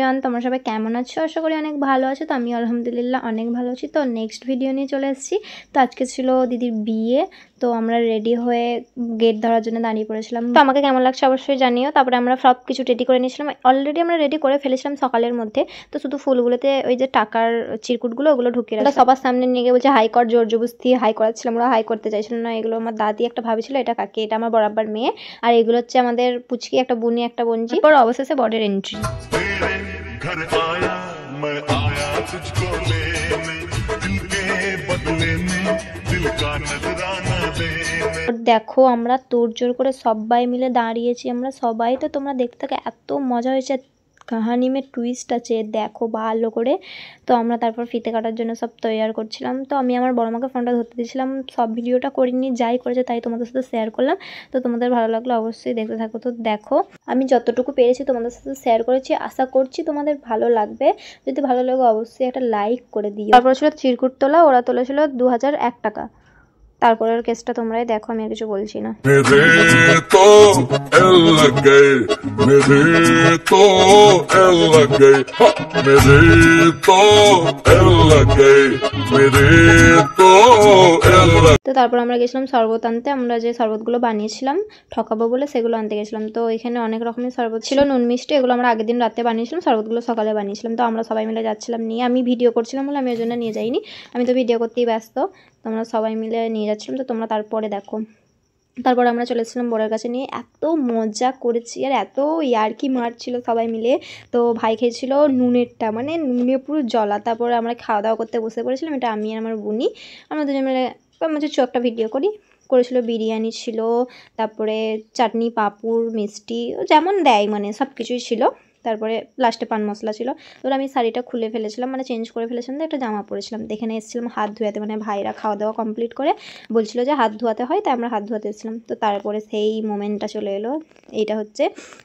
Everyone, তোমরা সবাই কেমন আছো? আশা করি অনেক ভালো আছো। তো আমি আলহামদুলিল্লাহ অনেক ভালো আছি। তো নেক্সট ভিডিও নিয়ে চলে এসেছি। তো আজকে ছিল দিদির বিয়ে, তো আমরা রেডি হয়ে গেট ধরার জন্য দাঁড়িয়ে পড়েছিলাম। তো আমাকে কেমন লাগছে অবশ্যই জানিও। তারপরে আমরা সব কিছু রেডি করে নিয়েছিলাম, অলরেডি আমরা রেডি করে ফেলেছিলাম সকালের মধ্যে। তো শুধু ফুলগুলোতে ওই যে টাকার চিরকুটগুলো ওগুলো ঢুকিয়ে রাখলাম। সবার সামনে নিয়ে গিয়ে বলছে হাই কর, জোর জবরদস্তি হাই করাচ্ছিলাম। আমরা হাই করতে চাইছিলাম না। এগুলো আমার দাদি একটা ভাবি ছিল, এটা কাকি, এটা আমার বরাবর মেয়ে, আর এগুলো হচ্ছে আমাদের পুচকি, একটা বুনি একটা বোনজি। পর অবশেষে বডির এন্ট্রি। দেখো আমরা তোড়জোড় করে সবাই মিলে দাঁড়িয়েছি, আমরা সবাই। তো তোমরা দেখতে থাকো, এত মজা হয়েছে, কাহানি মে টুইস্ট আছে, দেখো ভালো করে। তো আমরা তারপর ফিতে কাটার জন্য সব তৈয়ার করছিলাম। তো আমি আমার বড় মাকে ফোনটা ধরতে দিয়েছিলাম, সব ভিডিওটা করিনি, যাই করেছে তাই তোমাদের সাথে শেয়ার করলাম। তো তোমাদের ভালো লাগলো অবশ্যই দেখতে থাকো। তো দেখো আমি যতটুকু পেরেছি তোমাদের সাথে শেয়ার করেছি, আশা করছি তোমাদের ভালো লাগবে। যদি ভালো লাগে অবশ্যই একটা লাইক করে দিও। তারপর ছিল চিরকুট তোলা, ওরা তুলেছিল 2001 টাকা। তারপরের কেসটা তোমরাই দেখো, আমি আর কিছু বলছি না। তো তারপর আমরা গেছিলাম শরবত আনতে। আমরা যে শরবতগুলো বানিয়েছিলাম ঠকাবো বলে সেগুলো আনতে গেছিলাম। তো এখানে অনেক রকমের শরবত ছিল, নুন মিষ্টি, এগুলো আমরা আগের দিন রাতে বানিয়েছিলাম, শরবতগুলো সকালে বানিয়েছিলাম। তো আমরা সবাই মিলে যাচ্ছিলাম নিয়ে, আমি ভিডিও করছিলাম বলে আমি ওই জন্য নিয়ে যাইনি, আমি তো ভিডিও করতেই ব্যস্ত। তোমরা সবাই মিলে নিয়ে যাচ্ছিলাম, তো তোমরা তারপরে দেখো। তারপর আমরা চলেছিলাম বোরের কাছে নিয়ে, এত মজা করেছি আর এত ইয়ার্কি মারছিল সবাই মিলে। তো ভাই খেয়েছিল নুনেরটা, মানে নুনে পুরো জলা। তারপরে আমরা খাওয়া দাওয়া করতে বসে পড়েছিলাম, এটা আমি আর আমার বুনি, আমরা দুজন মিলে একটা ভিডিও করেছিল। বিরিয়ানি ছিল, তারপরে চাটনি, পাঁপড়, মিষ্টি যেমন দেয়, মানে সব কিছুই ছিল। তারপরে লাস্টে পান মশলা ছিল। তো আমি শাড়িটা খুলে ফেলেছিলাম, মানে চেঞ্জ করে ফেলেছিলাম, তো একটা জামা পরেছিলাম। এখানে এসেছিলাম হাত ধোয়াতে, মানে ভাইরা খাওয়া দাওয়া কমপ্লিট করে বলছিল যে হাত ধোয়াতে হয়, তাই আমরা হাত ধোয়াতে এসেছিলাম। তো তারপরে সেই মোমেন্টটা চলে এলো, এইটা হচ্ছে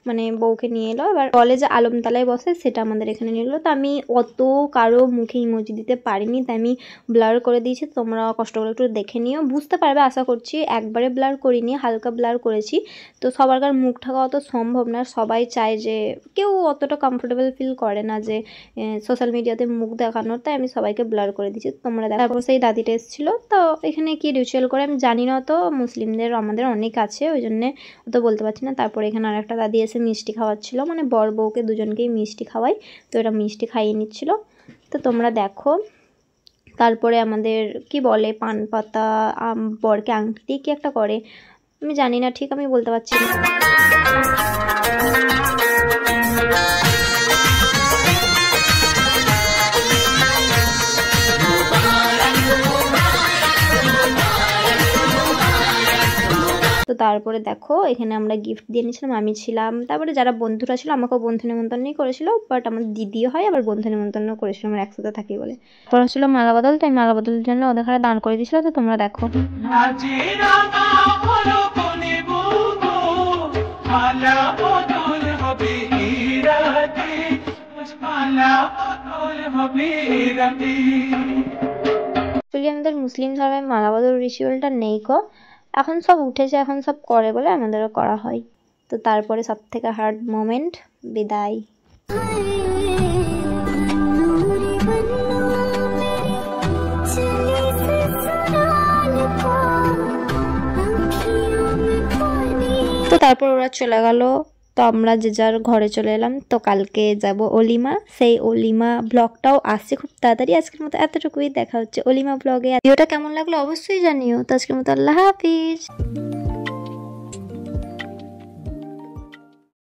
মানে বউকে নিয়ে এলো। এবার বলে যে আলমতলায় বসে, সেটা আমাদের এখানে নিয়ে এলো। তো আমি অত কারো মুখে ইমোজি দিতে পারিনি, তাই আমি ব্লার করে দিয়েছি। তোমরা কষ্ট করে একটু দেখে নিও, বুঝতে পারবে আশা করছি। একবারে ব্লার করিনি, হালকা ব্লার করেছি। তো সবারকার মুখ ঢাকা অত সম্ভব না, সবাই চায় যে, কেউ অতটা কমফোর্টেবল ফিল করে না যে সোশ্যাল মিডিয়াতে মুখ দেখানোর, তাই আমি সবাইকে ব্লার করে দিচ্ছি। তোমরা দেখো। তারপর সেই দাদিটা এসেছিলো। তো এখানে কি রিচুয়াল করে আমি জানি না, তো মুসলিমদের আমাদের অনেক আছে, ওই জন্যে অত বলতে পারছি না। তারপর এখানে আর একটা দাদি এসে মিষ্টি খাওয়াচ্ছিল, মানে বর বউকে দুজনকেই মিষ্টি খাওয়াই, তো এটা মিষ্টি খাইয়ে নিচ্ছিল। তো তোমরা দেখো। তারপরে আমাদের কি বলে, পান পাতা, বরকে আংটি কি একটা করে, আমি জানি না ঠিক, আমি বলতে পারছি না। তো তারপরে দেখো এখানে আমরা গিফট দিয়ে নিয়েছিলাম, আমি ছিলাম, তারপরে যারা বন্ধুরা ছিল আমাকেও বন্ধু নিমন্ত্রণই করেছিল, বাট আমার দিদিও হয় আবার বন্ধু নিমন্ত্রণও করেছিল, আমরা একসাথে থাকি বলে। তারপর ছিল মালা বদল, তাই মালা বদলের জন্য ওদের ঘরে দান করে দিয়েছিল। তো তোমরা দেখো। আমাদের মুসলিম ধর্মে মালা বদল রিচুয়ালটা নেই গো, এখন সব উঠেছে, এখন সব করে বলে আমাদেরও করা হয়। তো তারপরে সব থেকে হার্ড মোমেন্ট, বিদায়। তো তারপর ওরা চলে গেল, তো আমরা যে যার ঘরে চলে এলাম। তো কালকে যাব অলিমা, সেই অলিমা ব্লগটাও আসছে খুব তাড়াতাড়ি। আজকের মতো এতটুকুই, দেখা হচ্ছে অলিমা ব্লগে। ভিডিওটা কেমন লাগলো অবশ্যই জানিও। তো আজকের মতো আল্লাহ হাফিজ।